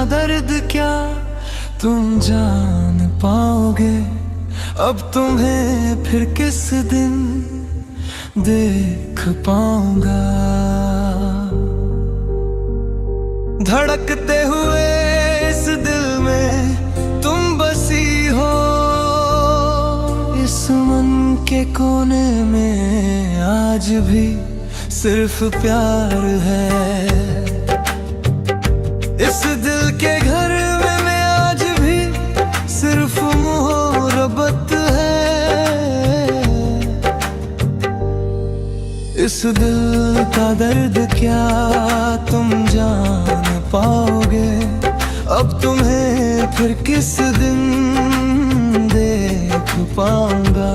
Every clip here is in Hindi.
का दर्द क्या तुम जान पाओगे। अब तुम्हें फिर किस दिन देख पाऊंगा। धड़कते हुए इस दिल में तुम बसी हो। इस मन के कोने में आज भी सिर्फ प्यार है। इस दिल के घर में आज भी सिर्फ मोहब्बत है। इस दिल का दर्द क्या तुम जान पाओगे। अब तुम्हें फिर किस दिन देख पाऊंगा।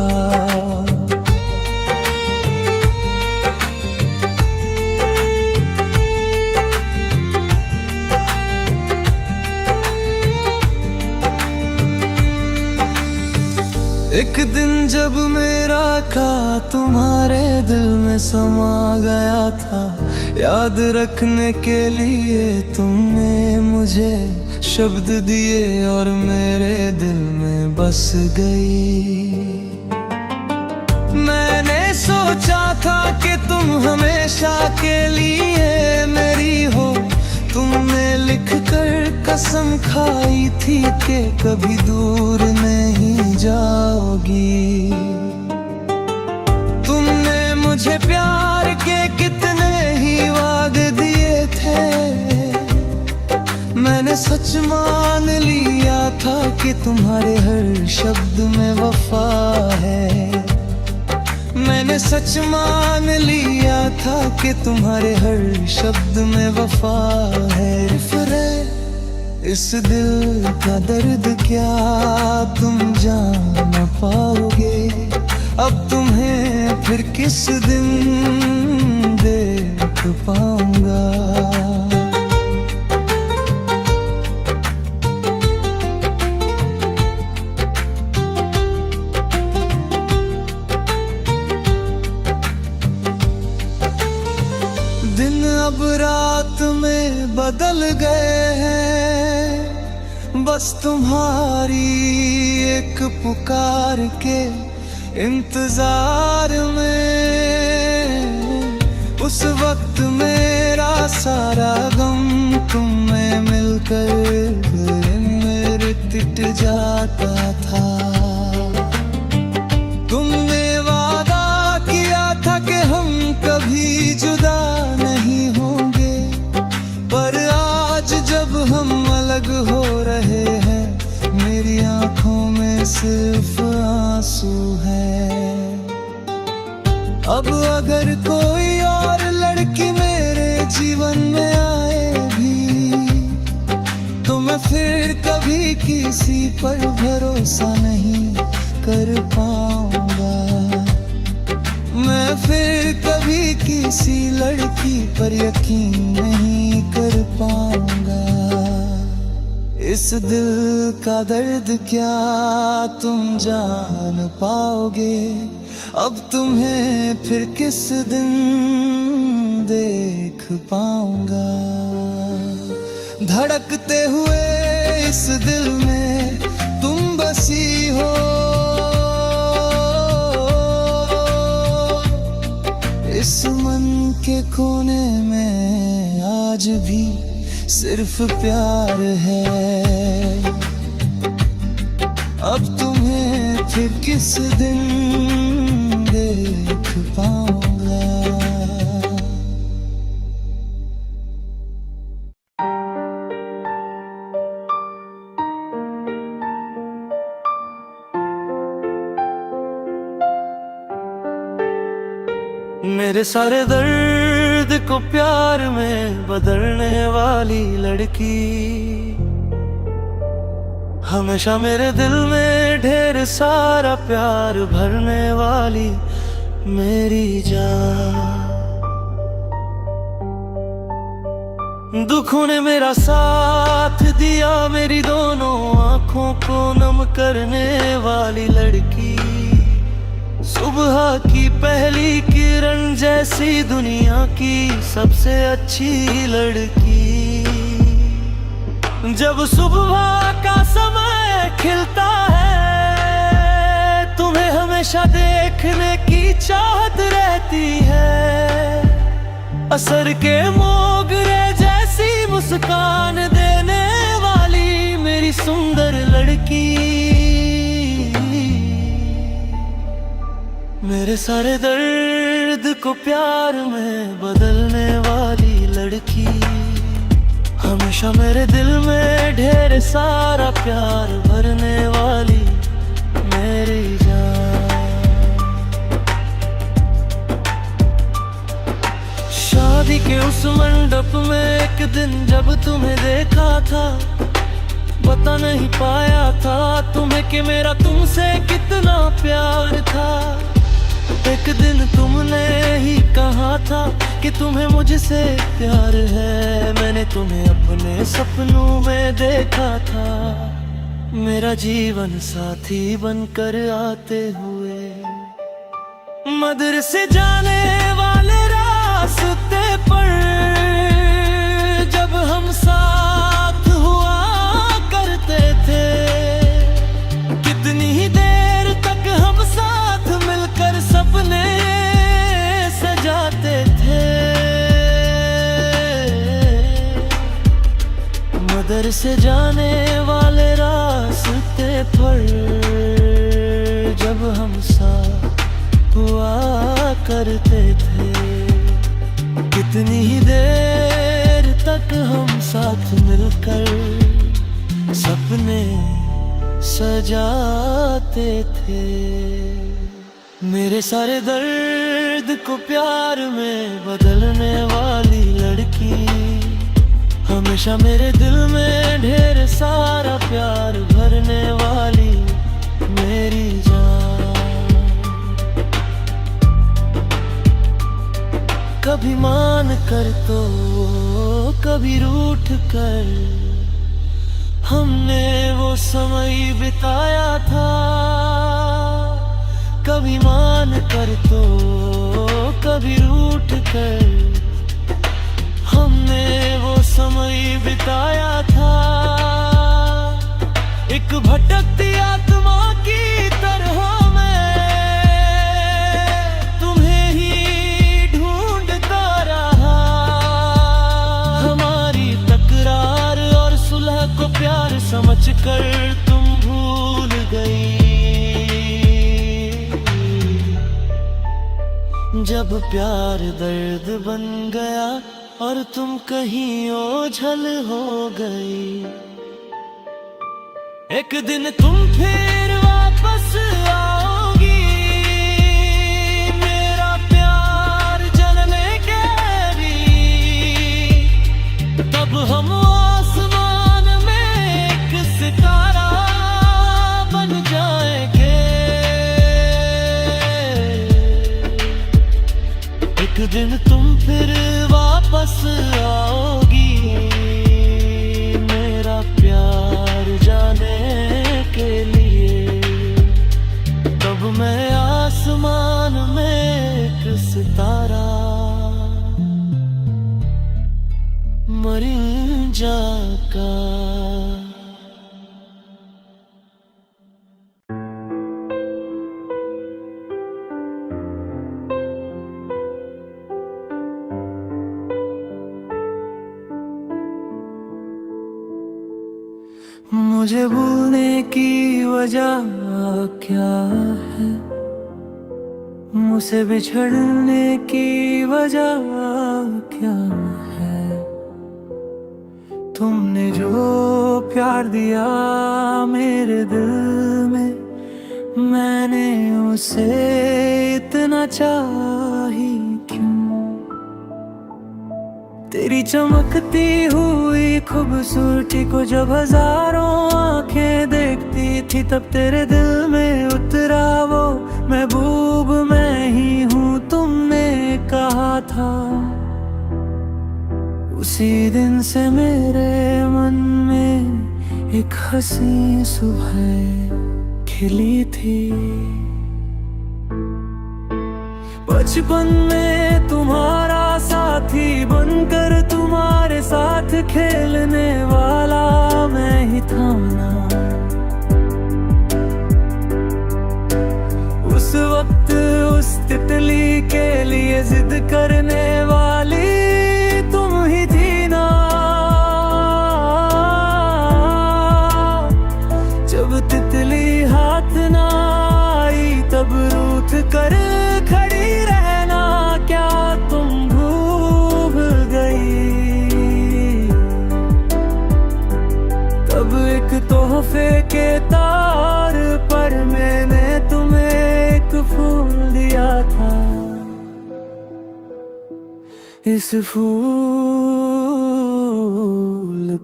एक दिन जब मेरा का तुम्हारे दिल में समा गया था, याद रखने के लिए तुमने मुझे शब्द दिए और मेरे दिल में बस गई। मैंने सोचा था कि तुम हमेशा के लिए मेरी हो। तुमने लिख कर कसम खाई थी कि कभी दूर नहीं जाओगी। तुमने मुझे प्यार के कितने ही वादे दिए थे। मैंने सच मान लिया था कि तुम्हारे हर शब्द में वफा है। मैंने सच मान लिया था कि तुम्हारे हर शब्द में वफा है। इस दिल का दर्द क्या तुम जान पाओगे। अब तुम्हें फिर किस दिन देख पाऊंगा। दिन अब रात में बदल गए हैं, बस तुम्हारी एक पुकार के इंतजार में। उस वक्त मेरा सारा गम तुम में मिलकर मेरे मिट जाता था। तुमने वादा किया था कि हम कभी जुदा नहीं होंगे, पर आज जब हम अलग हो रहे हैं मेरी आंखों में सिर्फ आंसू है। अब अगर कोई और लड़की मेरे जीवन में आए भी तो मैं फिर कभी किसी पर भरोसा नहीं कर पाऊंगा। मैं फिर कभी किसी लड़की पर यकीन नहीं कर पाऊंगा। इस दिल का दर्द क्या तुम जान पाओगे। अब तुम्हें फिर किस दिन देख पाऊंगा। धड़कते हुए इस दिल में तुम बसी हो। इस मन के कोने में आज भी सिर्फ प्यार है। अब तुम्हें फिर किस दिन देख पाऊंगा। मेरे सारे दर्द को प्यार में बदलने वाली लड़की, हमेशा मेरे दिल में ढेर सारा प्यार भरने वाली मेरी जान। दुखों ने मेरा साथ दिया, मेरी दोनों आंखों को नम करने वाली लड़की। सुबह की पहली किरण जैसी दुनिया की सबसे अच्छी लड़की। जब सुबह का समय खिलता है, तुम्हें हमेशा देखने की चाहत रहती है। असर के मोगरे जैसी मुस्कान देने वाली मेरी सुंदर लड़की, मेरे सारे दर्द को प्यार में बदलने वाली लड़की, हमेशा मेरे दिल में ढेर सारा प्यार भरने वाली मेरी जान। शादी के उस मंडप में एक दिन जब तुम्हें देखा था, बता नहीं पाया था तुम्हें कि मेरा तुमसे कितना प्यार था। एक दिन तुमने ही कहा था कि तुम्हें मुझसे प्यार है। मैंने तुम्हें अपने सपनों में देखा था, मेरा जीवन साथी बनकर आते हुए। मदरसे जाने वाले रास्ते पर जब हम साथ हुआ करते थे, कितनी ही देर तक हम साथ मिलकर सपने सजाते थे। मदरसे जाने वाले रास्ते पर जब हम साथ हुआ करते थे, कितनी ही देर तक हम साथ मिलकर सपने सजाते थे। मेरे सारे दर्द को प्यार में बदलने वाली लड़की, हमेशा मेरे दिल में ढेर सारा प्यार भरने वाली मेरी जान। कभी मान कर तो कभी रूठ कर हमने वो समय बिताया था। कभी मान कर तो कभी रूठ कर हमने वो समय बिताया था। एक भटकती आत्मा की तरह मैं तुम्हें ही ढूंढता रहा। हमारी तकरार और सुलह को प्यार समझकर तुम भूल गई। जब प्यार दर्द बन गया और तुम कहीं ओझल हो गई, एक दिन तुम फिर वापस आओगी मेरा प्यार जानने के लिए। तब हम आसमान में एक सितारा बन जाएंगे। एक दिन तुम फिर वापस आओगी मेरा प्यार जाने के लिए। तब मैं आसमान में एक सितारा मरिंजा का। मुझे भूलने की वजह क्या है, मुझसे बिछड़ने की वजह क्या है। तुमने जो प्यार दिया मेरे दिल में, मैंने उसे इतना चाही क्यों। तेरी चमकती हुई खूबसूरती को जब हजारों आंखें देखती थी, तब तेरे दिल में उतरा वो महबूब मैं ही हूँ तुमने कहा था। उसी दिन से मेरे मन में एक हंसी सुबह खिली थी। बचपन में तुम्हारा सा साथी बनकर तुम्हारे साथ खेलने वाला मैं ही था ना। उस वक्त उस तितली के लिए जिद करने वाली तुम ही थी ना। जब तितली हाथ ना आई तब रूठ कर खड़ी रहना क्या तुम भूल गई। तब एक तोहफे के तार पर मैंने तुम्हें एक फूल दिया था। इस फूल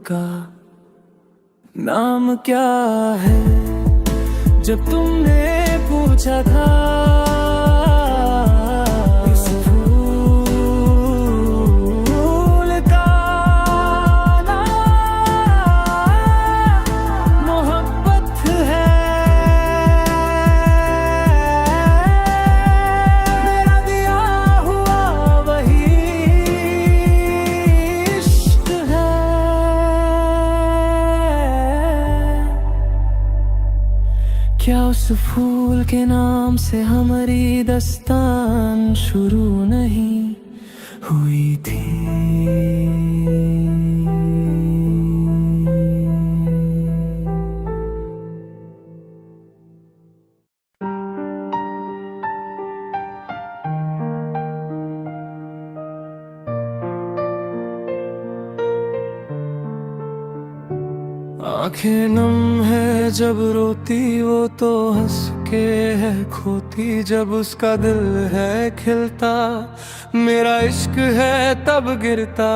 का नाम क्या है जब तुमने पूछा था। इस फूल का नाम मोहब्बत है। मेरा दिया हुआ वही इश्क है। क्या उस फूल के नाम से हमारी दास्तान शुरू नहीं हुई थी। आंखें नम है जब रोती वो तो हंस के है खोती जब उसका दिल है खिलता। मेरा इश्क है तब गिरता।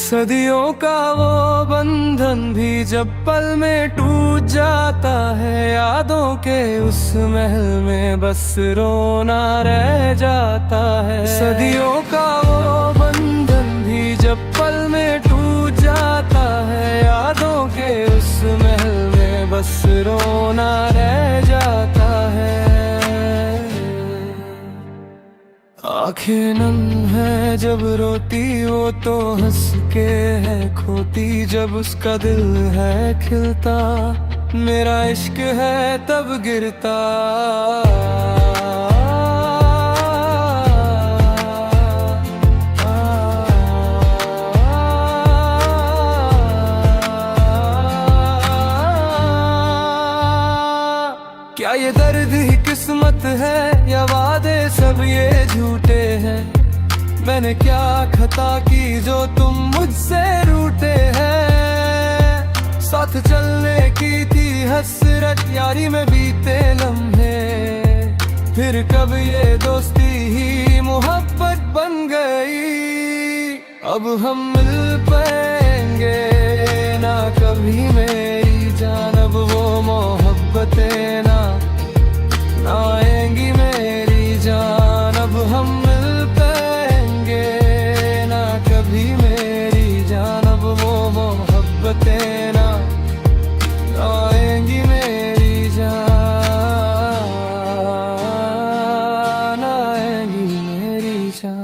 सदियों का वो बंधन भी जब पल में टूट जाता है। यादों के उस महल में बस रोना रह जाता है। सदियों का वो बंधन भी जब पल में टूट जाता है। यादों के उस महल में बस रोना रह जाता है। आंखें नम है जब रोती वो तो हंस के है खोती जब उसका दिल है खिलता। मेरा इश्क है तब गिरता। क्या ये दर्द ही किस्मत है या वादे सब ये झूठे हैं। मैंने क्या खता की जो तुम मुझसे रूठे हैं। साथ चलने की थी हसरत यारी में बीते लम्हे। फिर कब ये दोस्ती ही मोहब्बत बन गई। अब हम मिल पाएंगे ना कभी मेरी जान। अब वो मोहब्बतें ना आएंगी मेरी जान। अब हम मिल पाएंगे ना कभी मेरी जान। अब वो मोहब्बतें ना आएंगी मेरी जान। आएंगी मेरी जान।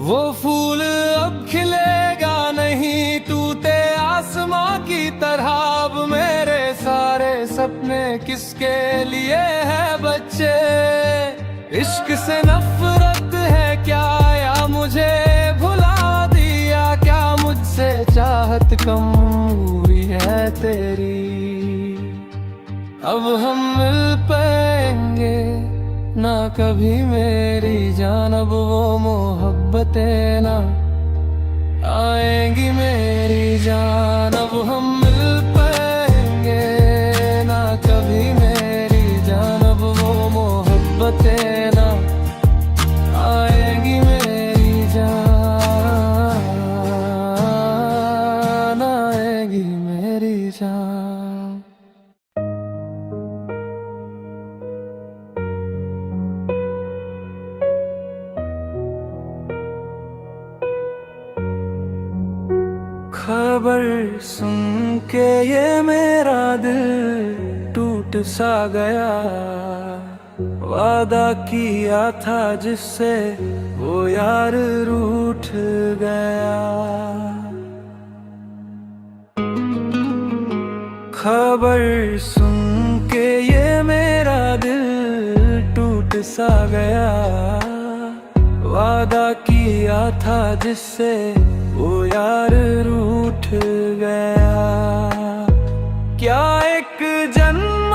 वो फूल अब खिलेगा नहीं टूटे आसमां की तरह। अब मेरे सारे सपने किसके लिए है बच्चे। इश्क से नफरत है क्या या मुझे भुला दिया क्या। मुझसे चाहत कम हुई है तेरी। अब हम मिल पाएंगे ना कभी मेरी जान। अब वो मोहब्बतें ना आएंगी मेरी जान। अब हम मिल पाएंगे ना कभी मेरी जान। अब वो मोहब्बतें ना आएंगी मेरी जान। आएंगी मेरी जान। खबर सुन के ये मेरा दिल टूट सा गया, वादा किया था जिससे वो यार रूठ गया। खबर सुन के ये मेरा दिल टूट सा गया, वादा किया था जिससे वो यार रूठ गया। क्या एक जन्म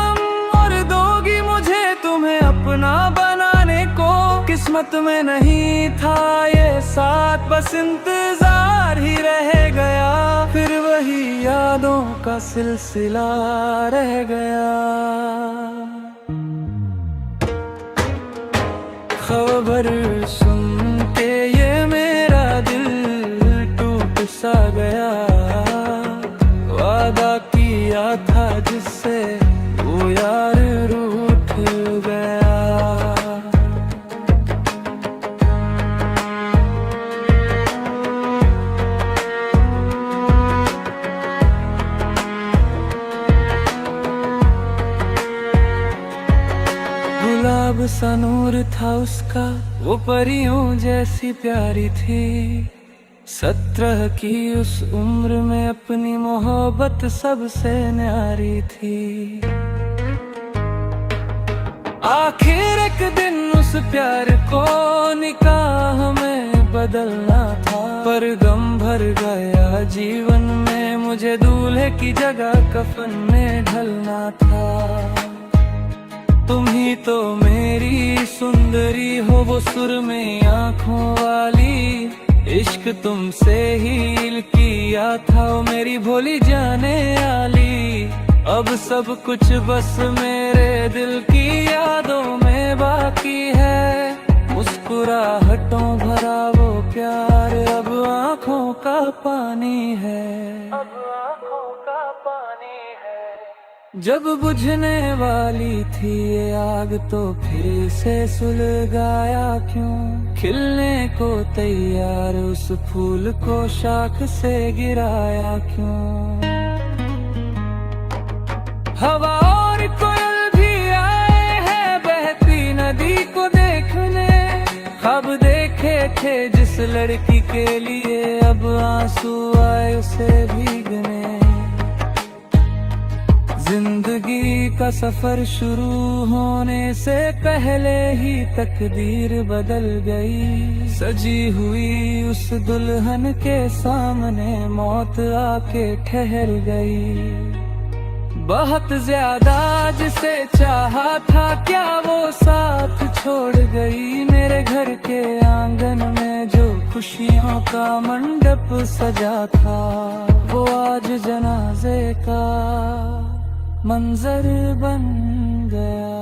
और दोगी मुझे तुम्हें अपना बनाने को, किस्मत में नहीं था ये साथ, बस इंतजार ही रह गया। फिर वही यादों का सिलसिला रह गया। खबर सुन के ये मेरा दिल टूट सा गया, वादा किया था जिससे वो यार रूठ गया। गुलाब सा नूर था उसका, वो परियों जैसी प्यारी थी। 17 की उस उम्र में अपनी मोहब्बत सबसे न्यारी थी। आखिर एक दिन उस प्यार को निकाह में बदलना था, पर गम भर गया जीवन में, मुझे दूल्हे की जगह कफन में ढलना था। तुम ही तो मेरी सुंदरी हो, वो सुरमई आँखों वाली, इश्क तुमसे ही किया था, वो मेरी भोली जाने वाली। अब सब कुछ बस मेरे दिल की यादों में बाकी है, मुस्कुराहटों भरा वो प्यार अब आँखों का पानी है, अब आँखों का पानी है। जब बुझने वाली थी ये आग तो फिर से सुलगाया क्यों, खिलने को तैयार उस फूल को शाख से गिराया क्यों। हवा और कोयल भी आए हैं बहती नदी को देखने, ख्वाब देखे थे जिस लड़की के लिए, अब आंसू आए उसे भीगने। जिंदगी का सफर शुरू होने से पहले ही तकदीर बदल गई, सजी हुई उस दुल्हन के सामने मौत आके ठहर गई। बहुत ज्यादा जिसे चाहा था क्या वो साथ छोड़ गई, मेरे घर के आंगन में जो खुशियों का मंडप सजा था, वो आज जनाजे का मंजर बन गया।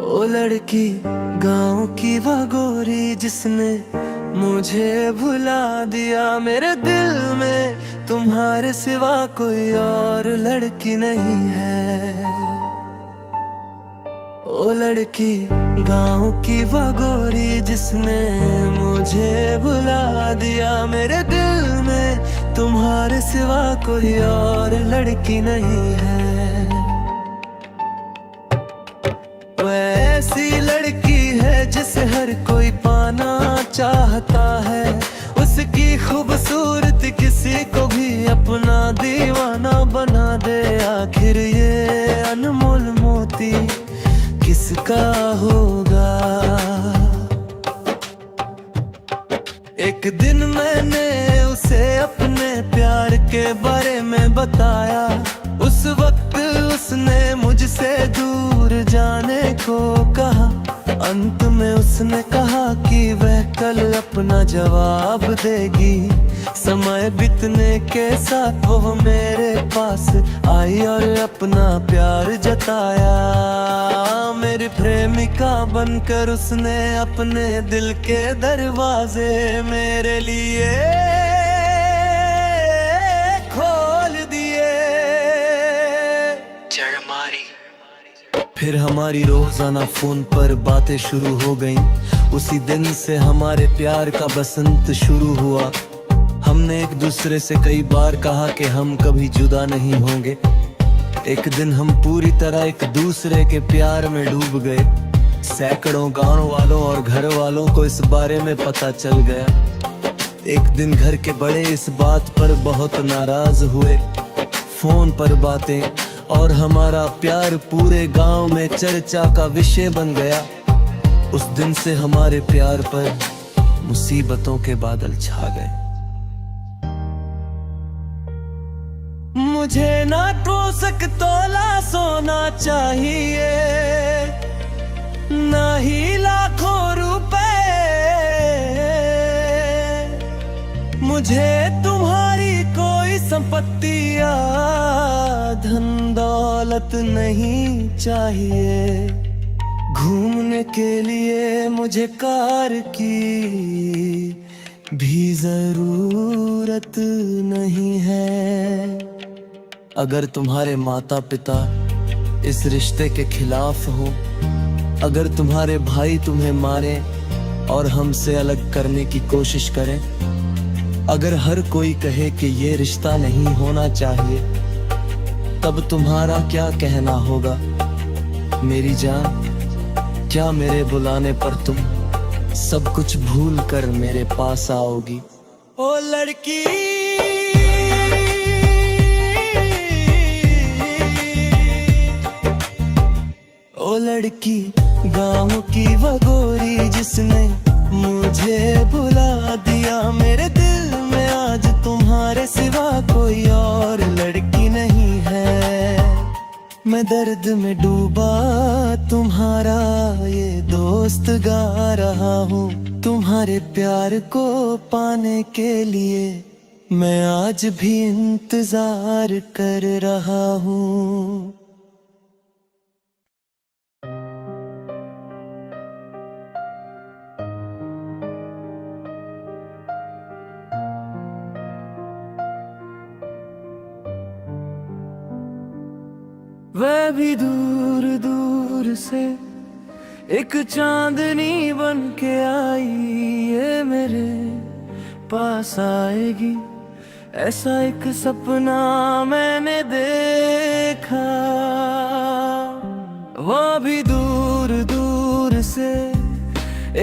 ओ लड़की गाँव की वो गोरी जिसने मुझे भुला दिया, मेरे दिल में तुम्हारे सिवा कोई और लड़की नहीं है। ओ लड़की गाँव की वो गोरी जिसने मुझे भुला दिया, मेरे दिल में तुम्हारे सिवा कोई और लड़की नहीं है। ऐसी लड़की है जिसे हर कोई पाना चाहता है, उसकी खूबसूरती किसी को भी अपना दीवाना बना दे। आखिर ये अनमोल मोती किसका होगा। एक दिन मैंने उसे अपने प्यार के बारे में बताया, उस वक्त उसने मुझसे दूर जाने को कहा। अंत में उसने कहा कि वह कल अपना जवाब देगी। समय बीतने के साथ वो मेरे पास आई और अपना प्यार जताया। मेरी प्रेमिका बनकर उसने अपने दिल के दरवाजे मेरे लिए खोल दिए। फिर हमारी रोजाना फोन पर बातें शुरू हो गईं। उसी दिन से हमारे प्यार का बसंत शुरू हुआ। हमने एक दूसरे से कई बार कहा कि हम कभी जुदा नहीं होंगे। एक दिन हम पूरी तरह एक दूसरे के प्यार में डूब गए। सैकड़ों गांव वालों और घर वालों को इस बारे में पता चल गया। एक दिन घर के बड़े इस बात पर बहुत नाराज हुए। फोन पर बातें और हमारा प्यार पूरे गांव में चर्चा का विषय बन गया। उस दिन से हमारे प्यार पर मुसीबतों के बादल छा गए। मुझे ना तो तोला सोना चाहिए, ना ही लाखों रुपए। मुझे तुम्हारी कोई संपत्ति या धन दौलत नहीं चाहिए। घूमने के लिए मुझे कार की भी जरूरत नहीं है। अगर तुम्हारे माता पिता इस रिश्ते के खिलाफ हो, अगर तुम्हारे भाई तुम्हें मारे और हमसे अलग करने की कोशिश करें, अगर हर कोई कहे कि ये रिश्ता नहीं होना चाहिए, तब तुम्हारा क्या कहना होगा? मेरी जान, क्या मेरे बुलाने पर तुम सब कुछ भूल कर मेरे पास आओगी? ओ लड़की, ओ लड़की, गाँव की वो गोरी जिसने मुझे बुला दिया। मेरे दिल में आज तुम्हारे सिवा कोई और लड़की नहीं है। मैं दर्द में डूबा तुम्हारा ये दोस्त गा रहा हूँ। तुम्हारे प्यार को पाने के लिए मैं आज भी इंतजार कर रहा हूँ। वह भी दूर दूर से एक चांदनी बन के आई, ये मेरे पास आएगी। ऐसा एक सपना मैंने देखा। वह भी दूर दूर से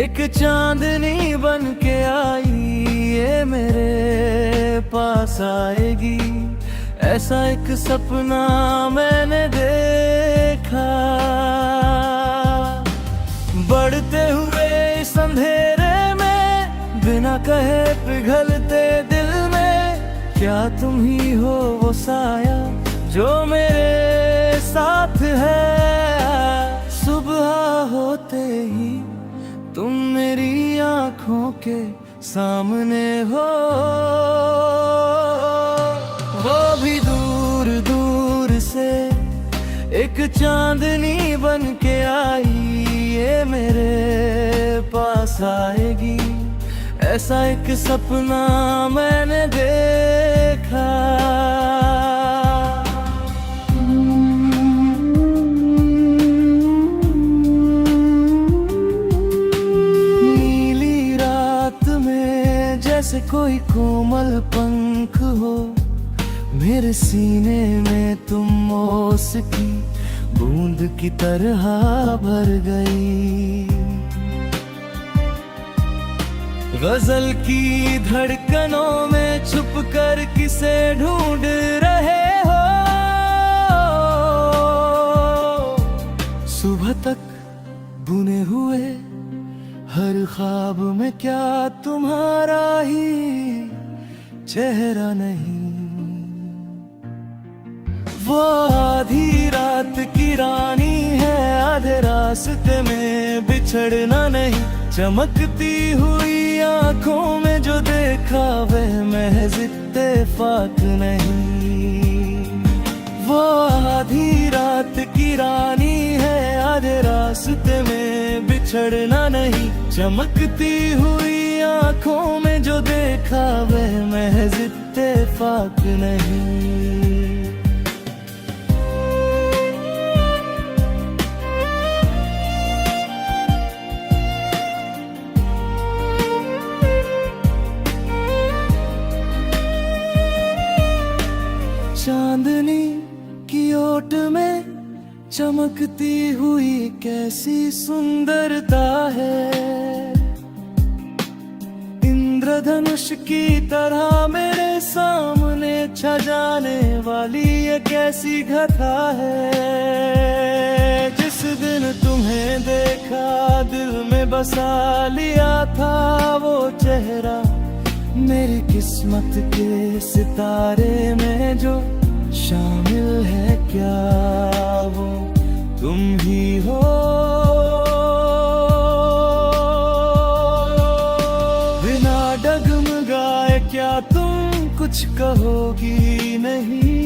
एक चांदनी बन के आई, ये मेरे पास आएगी। ऐसा एक सपना मैंने देखा। बढ़ते हुए इस अंधेरे में बिना कहे पिघलते दिल में, क्या तुम ही हो वो साया जो मेरे साथ है। सुबह होते ही तुम मेरी आँखों के सामने हो। वो भी दूर दूर से एक चांदनी बन के आई, ये मेरे पास आएगी। ऐसा एक सपना मैंने देखा। नीली रात में जैसे कोई कोमल पंख हो, मेरे सीने में तुम ओस की बूंद की तरह भर गई। गजल की धड़कनों में छुप कर किसे ढूंढ रहे हो। सुबह तक बुने हुए हर ख्वाब में क्या तुम्हारा ही चेहरा नहीं। वो आधी रात की रानी है, आधे रात रास्ते में बिछड़ना नहीं, चमकती हुई आंखों में जो देखा वह महज इत्तेफाक नहीं। वो आधी रात की रानी है, आधे रास्ते में बिछड़ना नहीं, चमकती हुई आंखों में जो देखा वह महज इत्तेफाक नहीं। चांदनी की ओट में चमकती हुई कैसी सुंदरता है, इंद्रधनुष की तरह मेरे सामने छा जाने वाली ये कैसी घटा है। जिस दिन तुम्हें देखा दिल में बसा लिया था वो चेहरा, मेरी किस्मत के सितारे में जो शामिल है क्या वो तुम ही हो। बिना डगमगाए क्या तुम कुछ कहोगी नहीं,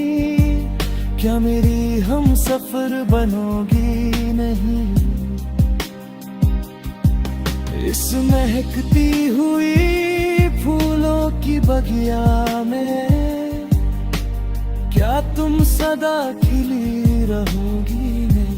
क्या मेरी हम सफर बनोगी नहीं। इस महकती हुई फूलों की बगिया में क्या तुम सदा खिली रहोगी नहीं।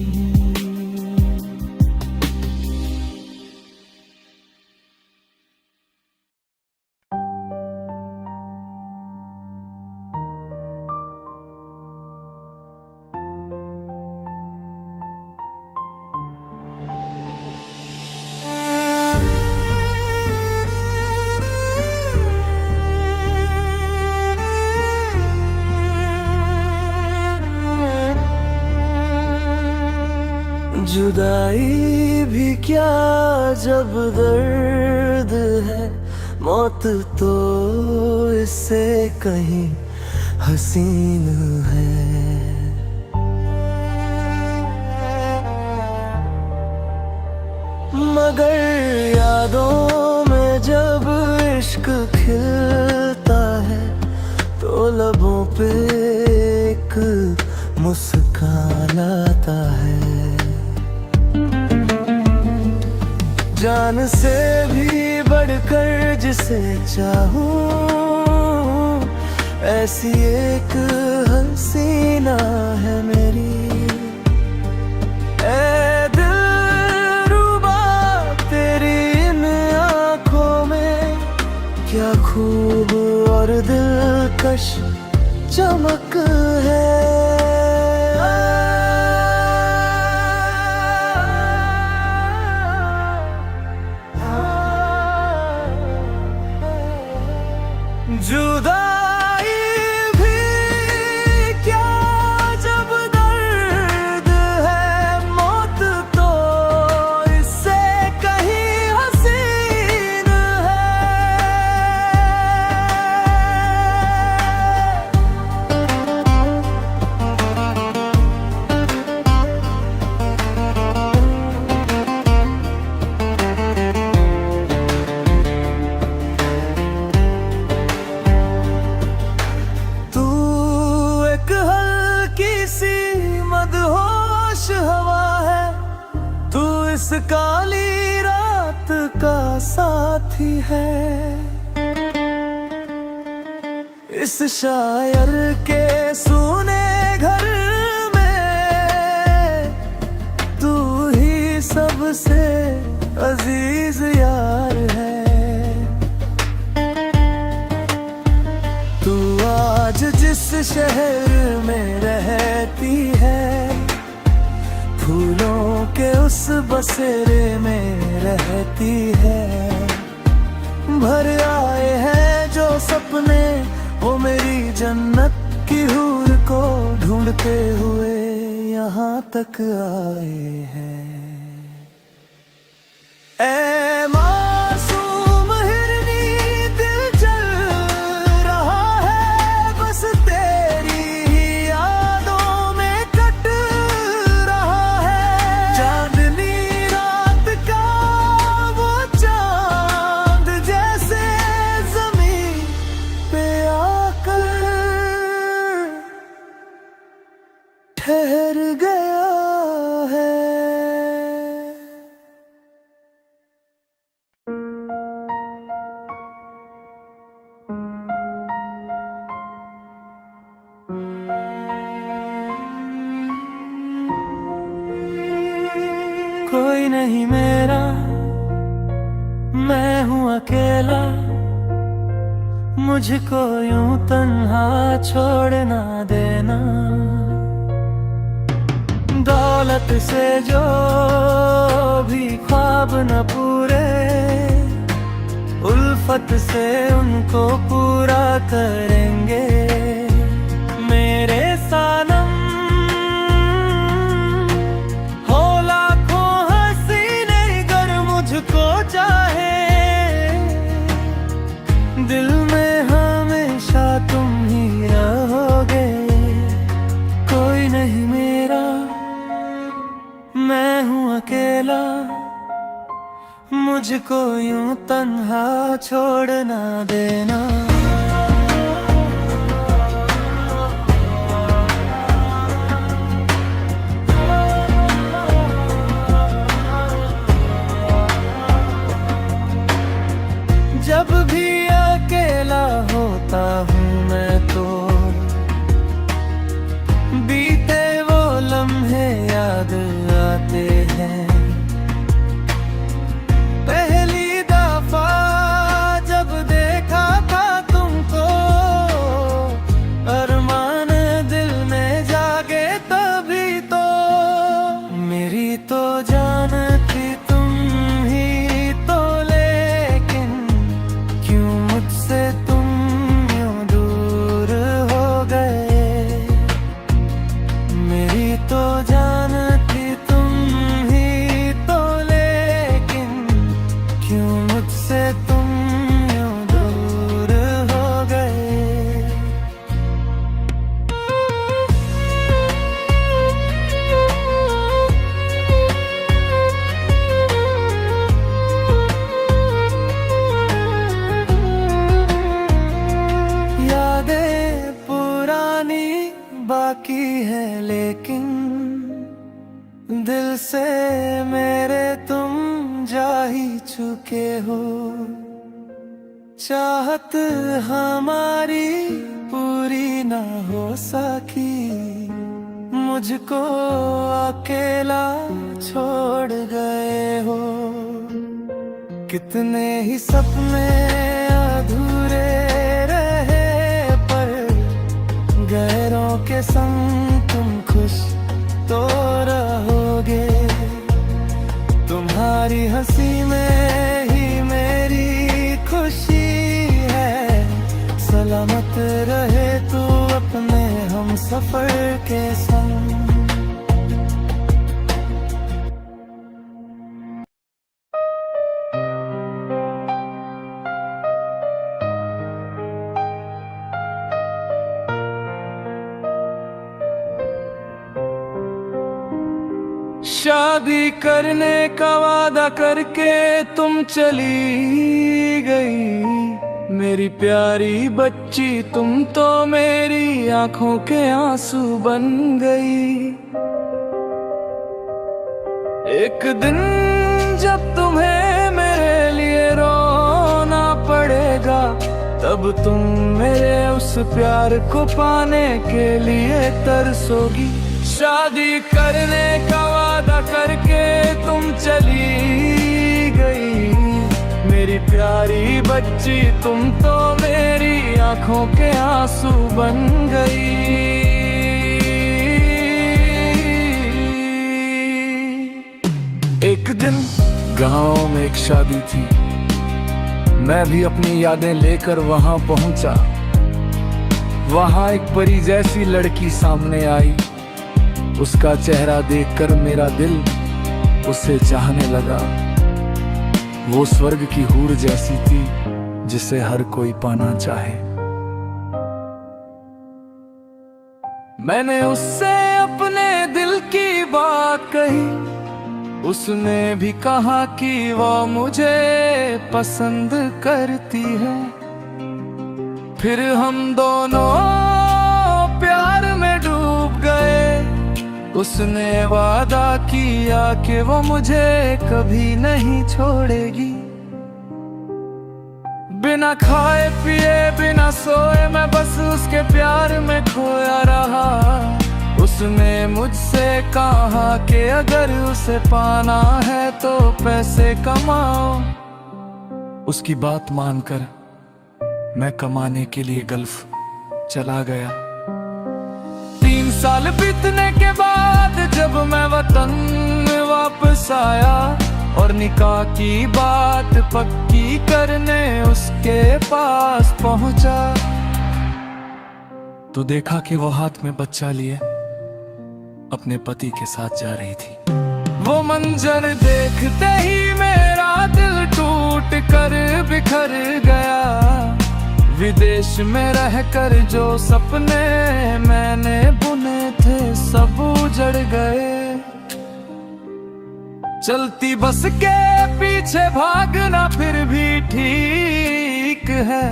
जुदाई भी क्या जब दर्द है, मौत तो इससे कहीं हसीन है। मगर यादों में जब इश्क खिलता है तो लबों पे एक मुस्कान आता है। जान से भी बढ़कर जिसे चाहूं, ऐसी एक हसीना है मेरी। ऐ दिलरुबा तेरी इन आँखों में क्या खूब और दिलकश चमक है। जुदाई भी क्या जब दर्द है, मौत तो इससे कहीं हसीन है। इस काली रात का साथी है, इस शायर के सुने घर में तू ही सबसे अजीज यार है। तू आज जिस शहर में रहती है, फूलों के उस बसेरे में रहती है। भर आए हैं जो सपने वो मेरी जन्नत की हूर को ढूंढते हुए यहाँ तक आए हैं। ऐ मासूम हिरनी दिल चल रहा है, बस तेरी ही यादों में कट रहा है। चांदनी कोई नहीं मेरा, मैं हूँ अकेला, मुझको यूं तन्हा छोड़ ना देना। दौलत से जो भी ख्वाब न पूरे, उल्फत से उनको पूरा करेंगे। मेरे सनम हो लाखों हसीने गर मुझको चाहे, दिल में हमेशा तुम ही रहोगे। कोई नहीं मेरा, मैं हूँ अकेला, मुझको यूं तन्हा छोड़ ना देना। जब भी अकेला होता हूँ मैं तो बीते वो लम्हे याद आते हैं। पहली दफा जब देखा था तुमको, अरमान दिल में जागे तभी तो। मेरी तो जान थी तुम ही तो, लेकिन क्यों मुझसे तुम यूं दूर हो गए। मेरी तो जान थी तुम ही तो, लेकिन क्यों मुझसे तुम यूं दूर हो गए। यादें पुरानी बाकी है, लेकिन दिल से मेरे तुम जा ही चुके हो। चाहत हमारी पूरी ना हो सकी, मुझको अकेला छोड़ गए हो। कितने ही सपने अधूरे रहे, पर गैरों के संग तुम खुश तो रहोगे। तुम्हारी हंसी में ही मेरी खुशी है। सलामत रहे तू अपने हम सफर के संग। शादी करने का वादा करके तुम चली गई, मेरी प्यारी बच्ची तुम तो मेरी आंखों के आंसू बन गई। एक दिन जब तुम्हें मेरे लिए रोना पड़ेगा, तब तुम मेरे उस प्यार को पाने के लिए तरसोगी। शादी करने का वादा करके तुम चली गई, मेरी प्यारी बच्ची तुम तो मेरी आंखों के आंसू बन गई। एक दिन गांव में एक शादी थी, मैं भी अपनी यादें लेकर वहां पहुंचा। वहां एक परी जैसी लड़की सामने आई, उसका चेहरा देखकर मेरा दिल उसे चाहने लगा। वो स्वर्ग की हूर जैसी थी, जिसे हर कोई पाना चाहे। मैंने उससे अपने दिल की बात कही, उसने भी कहा कि वो मुझे पसंद करती है। फिर हम दोनों प्यार में डूब गए। उसने वादा किया कि वो मुझे कभी नहीं छोड़ेगी। बिना खाए पिए बिना सोए मैं बस उसके प्यार में खोया रहा। उसने मुझसे कहा कि अगर उसे पाना है तो पैसे कमाओ। उसकी बात मानकर मैं कमाने के लिए गल्फ चला गया। 3 साल बीतने के बाद जब मैं वतन वापस आया और निकाह की बात पक्की करने उसके पास पहुंचा, तो देखा कि वो हाथ में बच्चा लिए अपने पति के साथ जा रही थी। वो मंजर देखते ही मेरा दिल टूट कर बिखर गया। विदेश में रहकर जो सपने मैंने बुने थे सब उजड़ गए। चलती बस के पीछे भागना फिर भी ठीक है,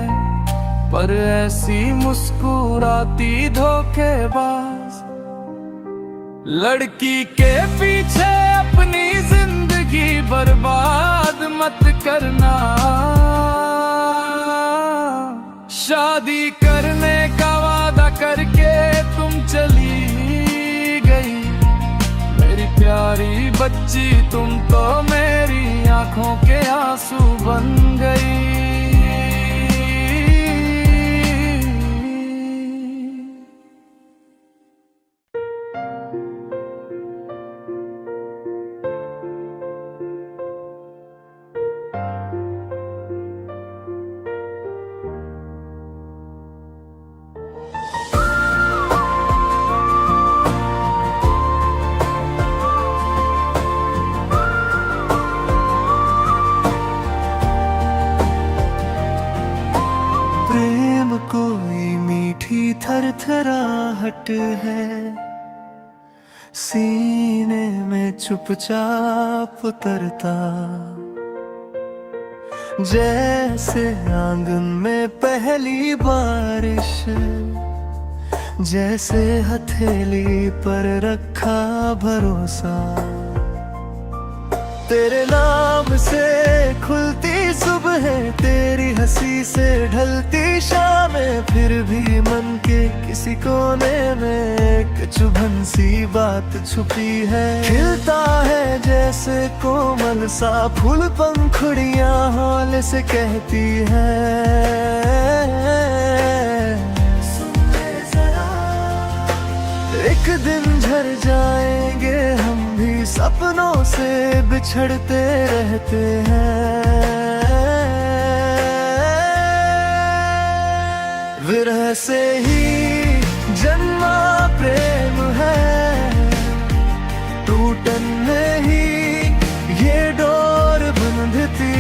पर ऐसी मुस्कुराती धोखेबाज लड़की के पीछे अपनी जिंदगी बर्बाद मत करना। शादी करने का वादा करके तुम चली गई, मेरी प्यारी बच्ची तुम तो मेरी आंखों के आंसू बन गई। कोई मीठी थरथराहट है, सीने में चुपचाप उतरता, जैसे आंगन में पहली बारिश, जैसे हथेली पर रखा भरोसा। तेरे नाम से खुलती सुबह, तेरी हंसी से ढलती शामें, फिर भी मन के किसी कोने में एक चुभन सी बात छुपी है। खिलता है जैसे कोमल सा फूल, पंखुड़ियां हौले से कहती है सुन ले जरा, एक दिन झड़ जाएंगे हम भी, सपनों से बिछड़ते रहते हैं। विरह से ही जन्मा प्रेम है, टूटन में ही ये डोर बंधती,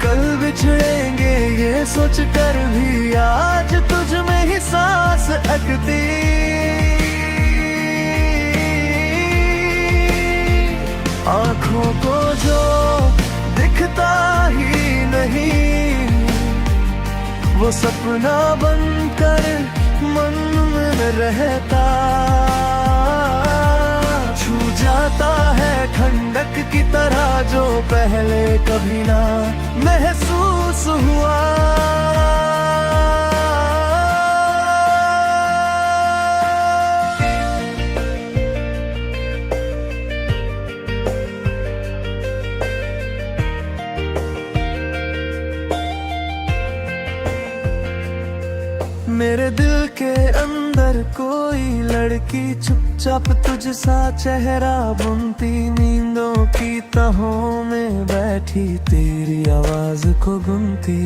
कल बिछड़ेंगे ये सोच कर भी आज तुझ में ही सांस अटकती। आँखों को जो दिखता ही नहीं, वो सपना बनकर मन में रहता, छू जाता है ठंडक की तरह जो पहले कभी ना महसूस हुआ। मेरे दिल के अंदर कोई लड़की चुपचाप तुझ सा चेहरा बुनती, नींदों की तहों में बैठी तेरी आवाज को गुनती।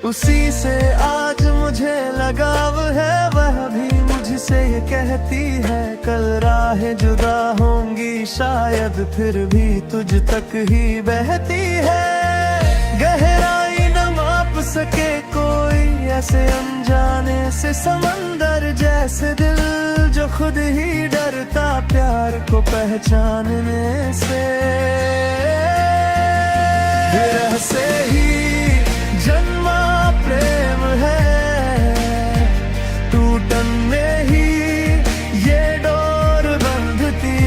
उसी से आज मुझे लगाव है, वह भी मुझसे ये कहती है कल राहें जुदा होंगी शायद, फिर भी तुझ तक ही बहती है। गहराई न माप सके कोई ऐसे अनजाने से समंदर, जैसे दिल जो खुद ही डरता प्यार को पहचानने से। विरह से ही जन्मा प्रेम है, टूटन में ही ये डोर बंधती,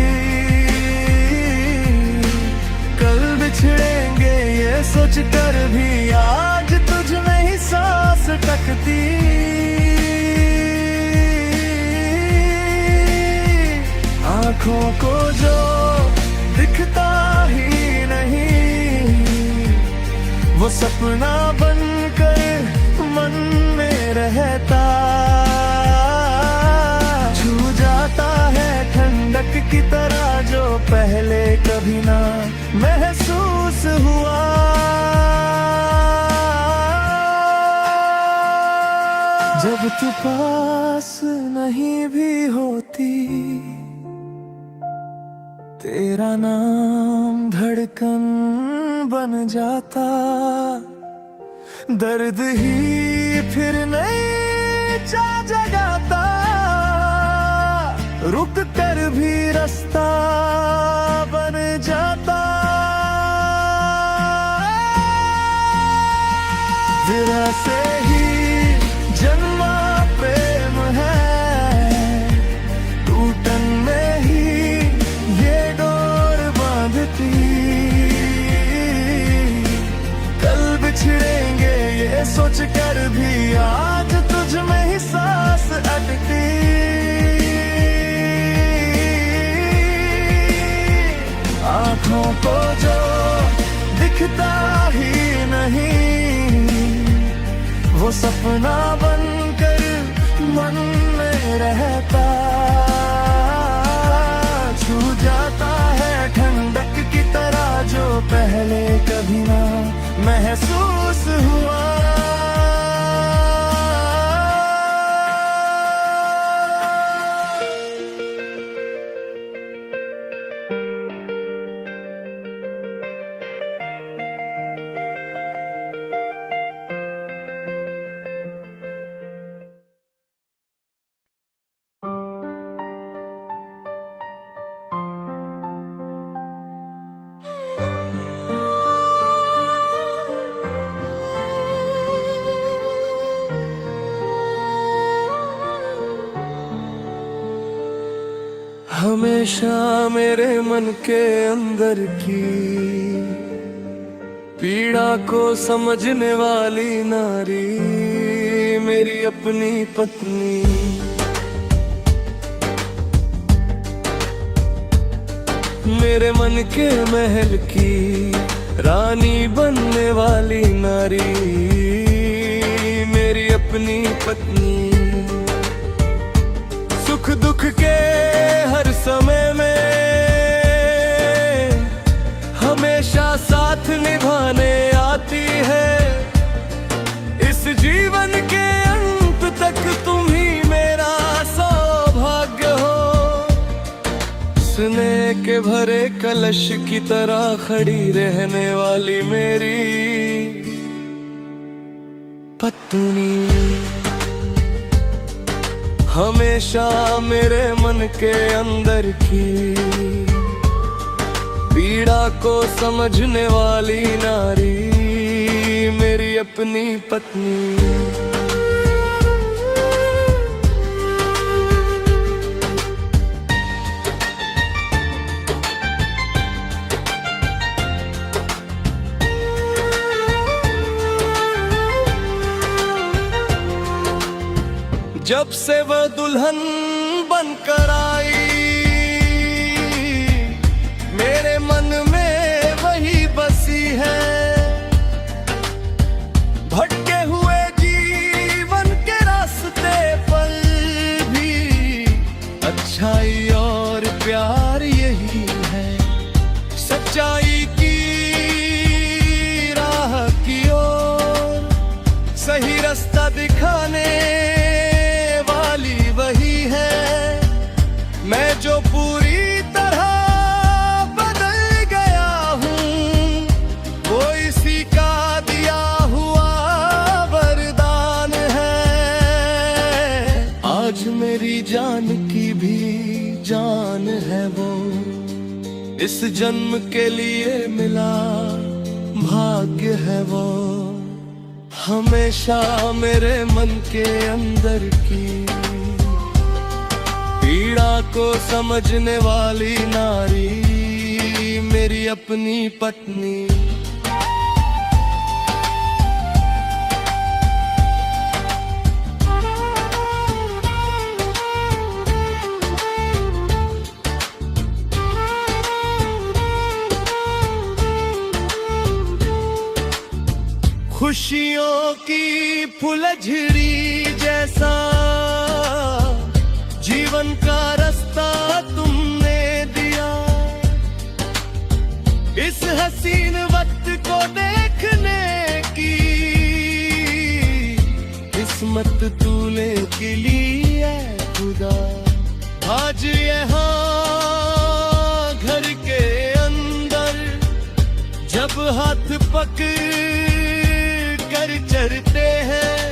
कल बिछड़ेंगे ये सोच कर भी आज तुझ में ही सांस टकती। आँखों को जो दिखता ही नहीं, वो सपना बनकर मन में रहता। छू जाता है ठंडक की तरह जो पहले कभी ना महसूस हुआ। जब तू पास नहीं भी होती, तेरा नाम धड़कन बन जाता। दर्द ही फिर नहीं चा जगाता, रुक कर भी रास्ता बन जाता। जरा से ही जन्मा प्रेम है, टूटन में ही ये डोर बांधती। कल बिछड़ेंगे ये सोच कर भी आज तुझ में ही सांस अटकती। आँखों को जो दिखता ही नहीं, वो सपना बनकर मन में रहता। छू जाता है ठंडक की तरह जो पहले कभी ना महसूस हुआ। हमेशा मेरे मन के अंदर की पीड़ा को समझने वाली नारी मेरी अपनी पत्नी। मेरे मन के महल की रानी बनने वाली नारी मेरी अपनी पत्नी। सुख दुख के हर समय में हमेशा साथ निभाने आती है। इस जीवन के अंत तक तुम ही मेरा सौभाग्य हो। स्नेह के भरे कलश की तरह खड़ी रहने वाली मेरी पत्नी। हमेशा मेरे मन के अंदर की पीड़ा को समझने वाली नारी मेरी अपनी पत्नी। जब से वह दुल्हन बनकर आई मेरे मन में वही बसी है। भटके हुए जीवन के रास्ते पर भी अच्छाई और प्यार यही है। सच्चाई की राह की ओर सही रास्ता दिखाने वही है। मैं जो पूरी तरह बदल गया हूँ वो इसी का दिया हुआ वरदान है। आज मेरी जान की भी जान है वो, इस जन्म के लिए मिला भाग्य है वो। हमेशा मेरे मन के अंदर की पीड़ा को समझने वाली नारी मेरी अपनी पत्नी। खुशियों की फुलझड़ी जैसा जीवन का रास्ता तुमने दिया। इस हसीन वक्त को देखने की किस्मत तूने की ली है खुदा। आज यहाँ घर के अंदर जब हाथ पकड़ कर चलते हैं,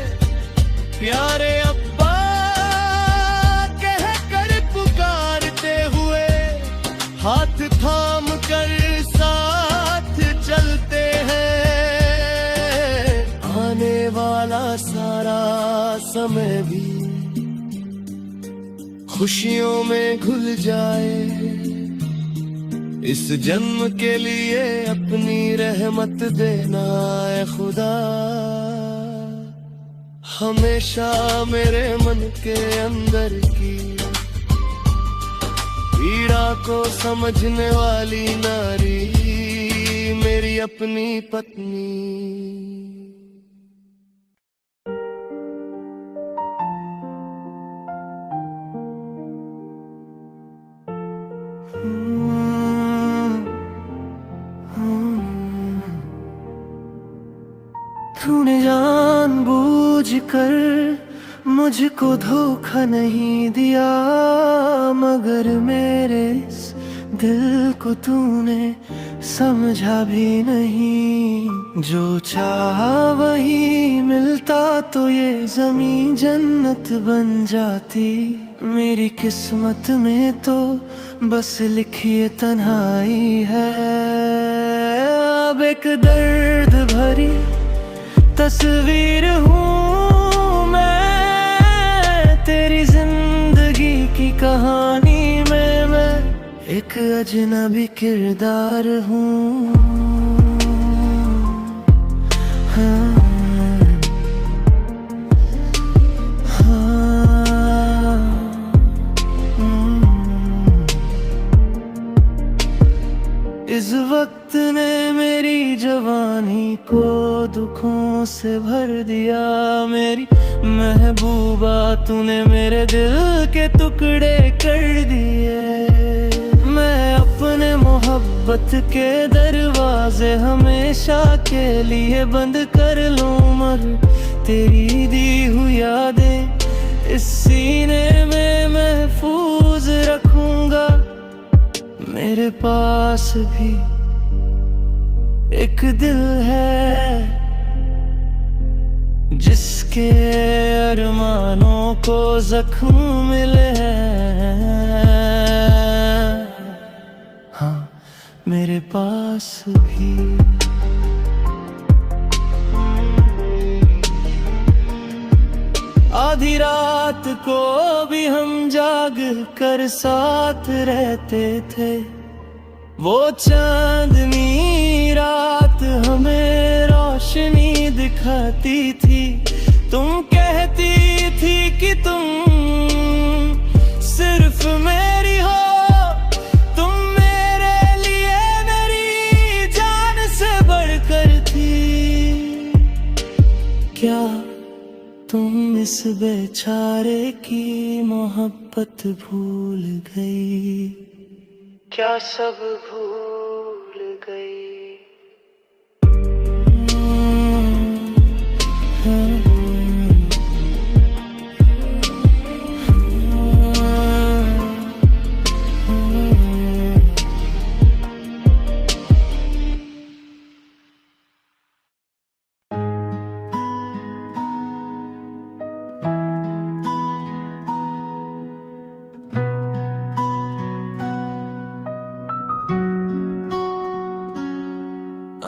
प्यारे अब्बा कह कर पुकारते हुए हाथ थाम कर साथ चलते हैं। आने वाला सारा समय भी खुशियों में घुल जाए। इस जन्म के लिए अपनी रहमत देना है खुदा। हमेशा मेरे मन के अंदर की पीड़ा को समझने वाली नारी मेरी अपनी पत्नी। तूने जानबूझकर मुझको धोखा नहीं दिया, मगर मेरे इस दिल को तूने समझा भी नहीं। जो चाहा वही मिलता तो ये ज़मीं जन्नत बन जाती। मेरी किस्मत में तो बस लिखी तन्हाई है। अब एक दर्द भरी तस्वीर हूँ मैं तेरी जिंदगी की कहानी में। मैं एक अजनबी किरदार हूँ। हाँ, हाँ, इस वक्त ने मेरी जवानी को दुखों से भर दिया। मेरी महबूबा तूने मेरे दिल के टुकड़े कर दिए। मैं अपने मोहब्बत के दरवाजे हमेशा के लिए बंद कर लूं, मगर तेरी दी हुई यादें इस सीने में महफूज रखूंगा। मेरे पास भी एक दिल है जिसके अरमानों को जख्म मिले हैं। हाँ, मेरे पास भी आधी रात को भी हम जाग कर साथ रहते थे। वो चांदनी रात हमें रोशनी दिखाती थी। तुम कहती थी कि तुम सिर्फ मेरी हो, तुम मेरे लिए मेरी जान से बढ़कर थी। क्या तुम इस बेचारे की मोहब्बत भूल गई? क्या सब भूल गई?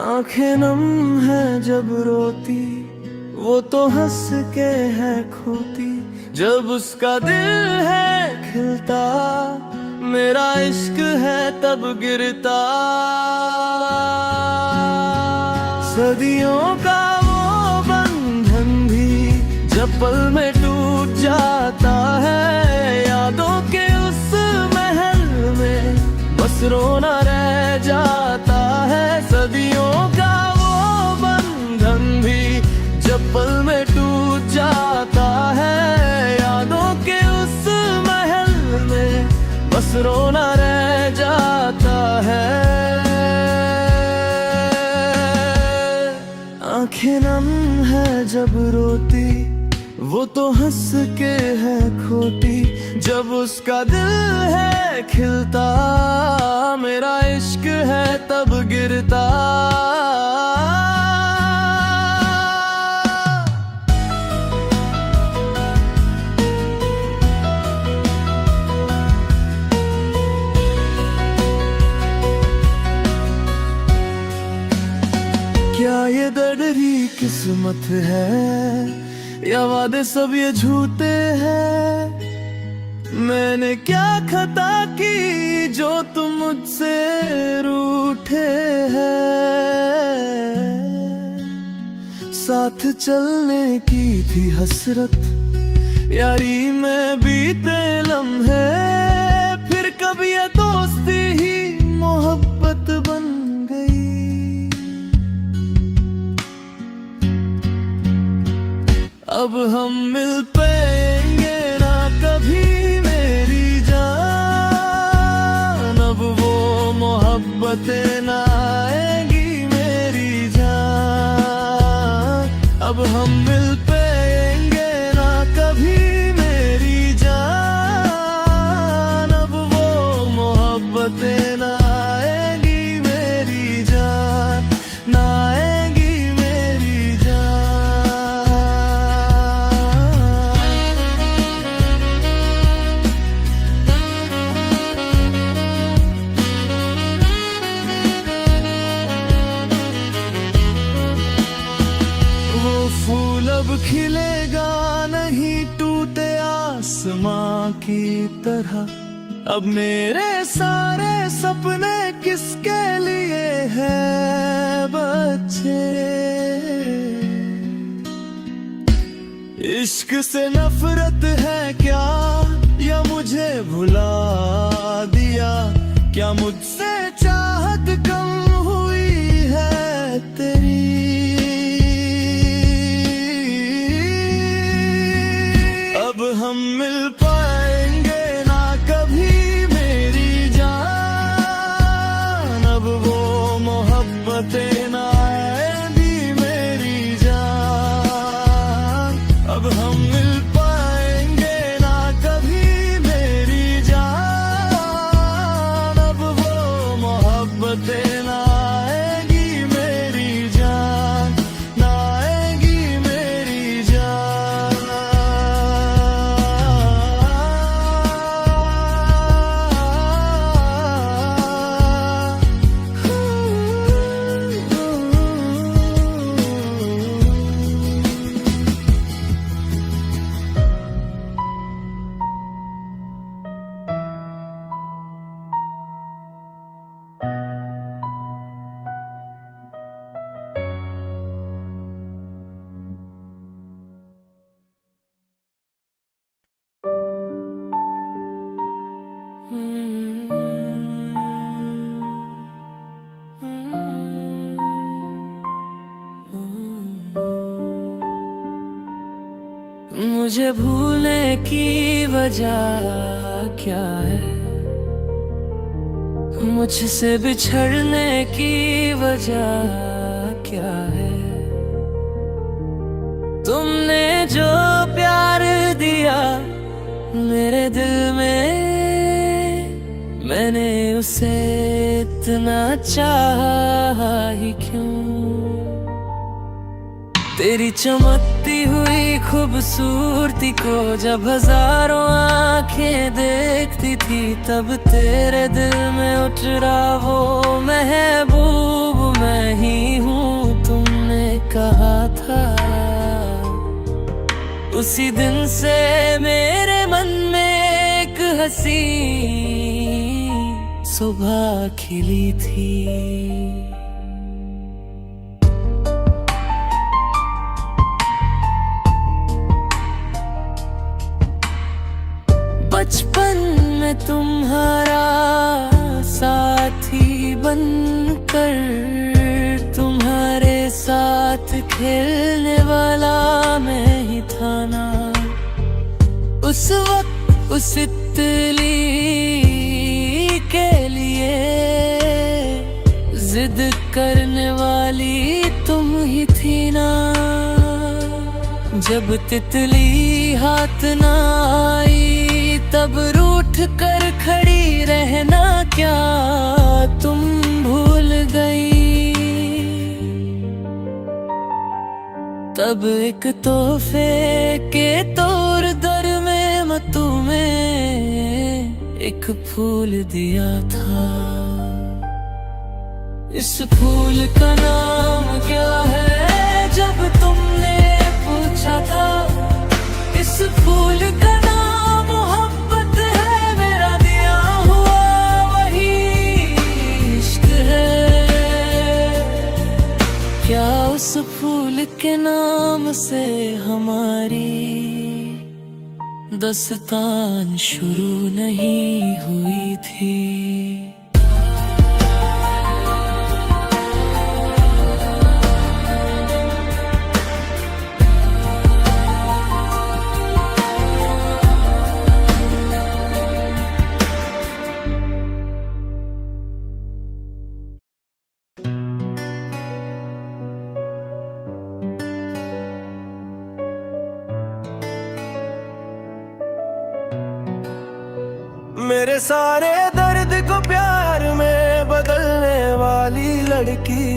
आंखें नम है जब रोती, वो तो हंस के है खोती। जब उसका दिल है खिलता, मेरा इश्क है तब गिरता। सदियों का वो बंधन भी जब पल में टूट जाता है। यादों के उस महल में बस रोना रह जाता है। सदियों का वो बंधन भी पल में टूट जाता है। यादों के उस महल में बस रोना रह जाता है। आंखें नम है जब रोती, वो तो हंस के है खोटी। जब उसका दिल है खिलता, मेरा इश्क है तब गिरता। क्या ये दर्दरी किस्मत है या वादे सब ये झूठे हैं? मैंने क्या खता की जो तुम मुझसे रूठे हैं? साथ चलने की थी हसरत, यारी में बीते लम्हे। फिर कभी ये दोस्ती ही मोहब्बत बन गई। अब हम मिल पाएंगे ना कभी मेरी जान। अब वो मोहब्बतें ना आएंगी मेरी जान। अब हम मिल पाएंगे ना कभी मेरी जान। अब वो मोहब्बतें ना आएंगी मेरी जान, ना आएंगी मेरी जान। फूल अब खिलेगा नहीं टूटे आसमां की तरह। अब मेरे सारे सपने किसके लिए हैं बच्चे? इश्क से नफरत है क्या या मुझे भुला दिया? क्या मुझसे चाहत कम हुई है तेरी? अब हम मिल पाएंगे ना कभी मेरी जान। अब वो मोहब्बतें ना आएंगी मेरी जान। अब हम मिल पाएंगे ना कभी मेरी जान। अब वो मोहब्बतें ना आएंगी मेरी जान, ना आएंगी मेरी जान। मुझे भूलने की वजह क्या है? मुझसे बिछड़ने की वजह क्या है? तुमने जो प्यार दिया मेरे दिल में, मैंने उसे इतना चाहा ही क्यों? तेरी चमकती हुई खूबसूरती को जब हजारों आंखें देखती थी, तब तेरे दिल में उठ रहा वो महबूब मैं ही हूँ। तुमने कहा था उसी दिन से मेरे मन में एक हंसी सुबह खिली थी। बचपन में तुम्हारा साथी बनकर, तुम्हारे साथ खेलने वाला था ना। उस वक्त उस तितली के लिए जिद करने वाली तुम ही थी ना। जब तितली हाथ ना आई तब रूठ कर खड़ी रहना क्या तुम भूल गई। तब एक तोहफे के तौर दर में मैं तुम्हें एक फूल दिया था। इस फूल का नाम क्या है जब तुमने पूछा था। इस फूल का नाम मोहब्बत है, मेरा दिया हुआ वही इश्क है। क्या उस फूल के नाम से हमारी दास्तान शुरू नहीं हुई थी। मेरे सारे दर्द को प्यार में बदलने वाली लड़की।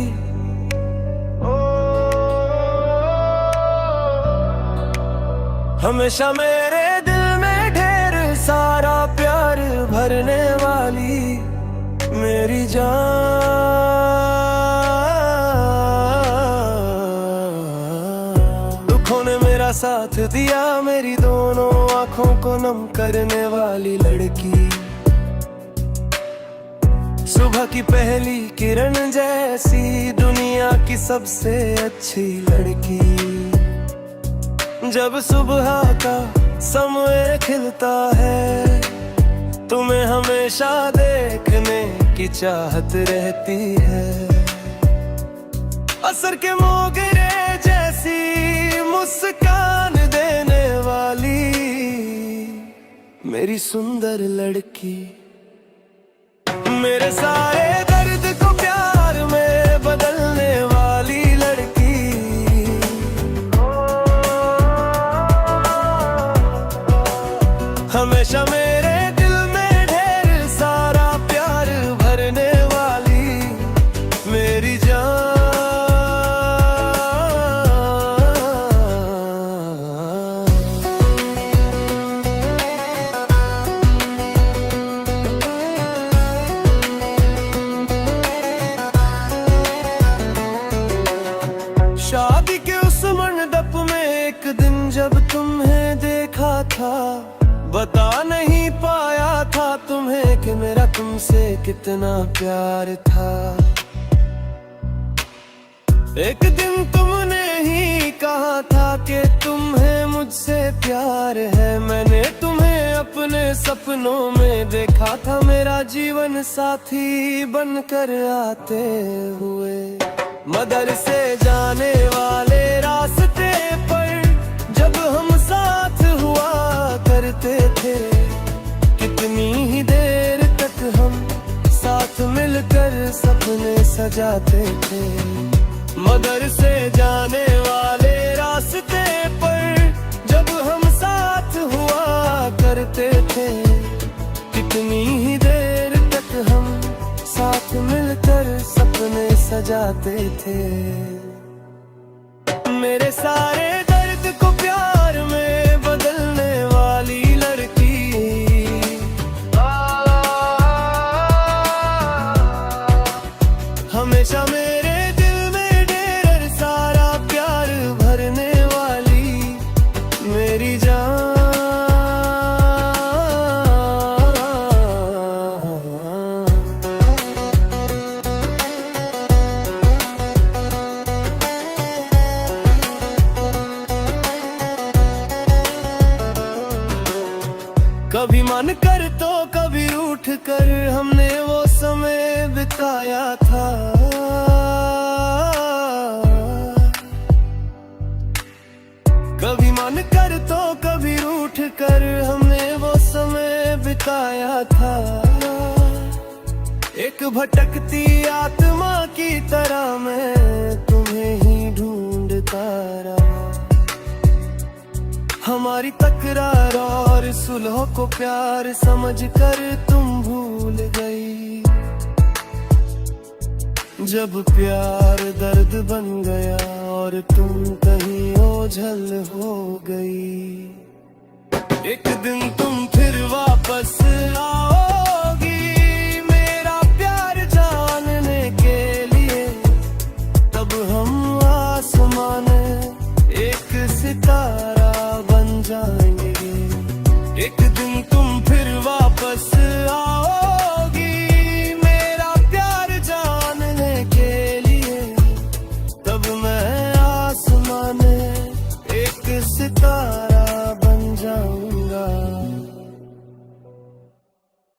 हमेशा मेरे दिल में ढेर सारा प्यार भरने वाली मेरी जान। दुखों ने मेरा साथ दिया, मेरी दोनों आँखों को नम करने वाली लड़की। सुबह की पहली किरण जैसी दुनिया की सबसे अच्छी लड़की। जब सुबह का समय खिलता है तुम्हें हमेशा देखने की चाहत रहती है। असर के मोगरे जैसी मुस्कान देने वाली मेरी सुंदर लड़की। मेरे सारे दर्द को प्यार में बदलने वाली लड़की। हमेशा मेरे दिल में ढेर सारा प्यार भरने वाली मेरी जान। शादी के उस मंडप में एक दिन जब तुम्हें देखा था, बता नहीं पाया था तुम्हें कि मेरा तुमसे कितना प्यार था। एक दिन तुमने ही कहा था कि तुम्हें मुझसे प्यार है। मैंने तुम्हें अपने सपनों में देखा था, मेरा जीवन साथी बनकर आते हुए। मदरसे जाने वाले रास्ते पर जब हम साथ हुआ करते थे, कितनी ही देर तक हम साथ मिलकर सपने सजाते थे। मदरसे जाने वाले रास्ते पर जब हम साथ हुआ करते थे, कितनी ही देर तक हम साथ मिलकर सपने सजाते थे। मेरे सारे दर्द को प्यार में बदलने वाली लड़की। हमेशा मेरे दिल में ढेर सारा प्यार भरने वाली मेरी जान। कभी मन कर तो कभी रूठ कर हमने वो समय बिताया था। कभी मन कर एक भटकती आत्मा की तरह मैं तुम्हें ही ढूंढता रहा। हमारी तकरार और सुलह को प्यार समझकर तुम भूल गई। जब प्यार दर्द बन गया और तुम कहीं ओझल हो गई। एक दिन तुम फिर वापस आओ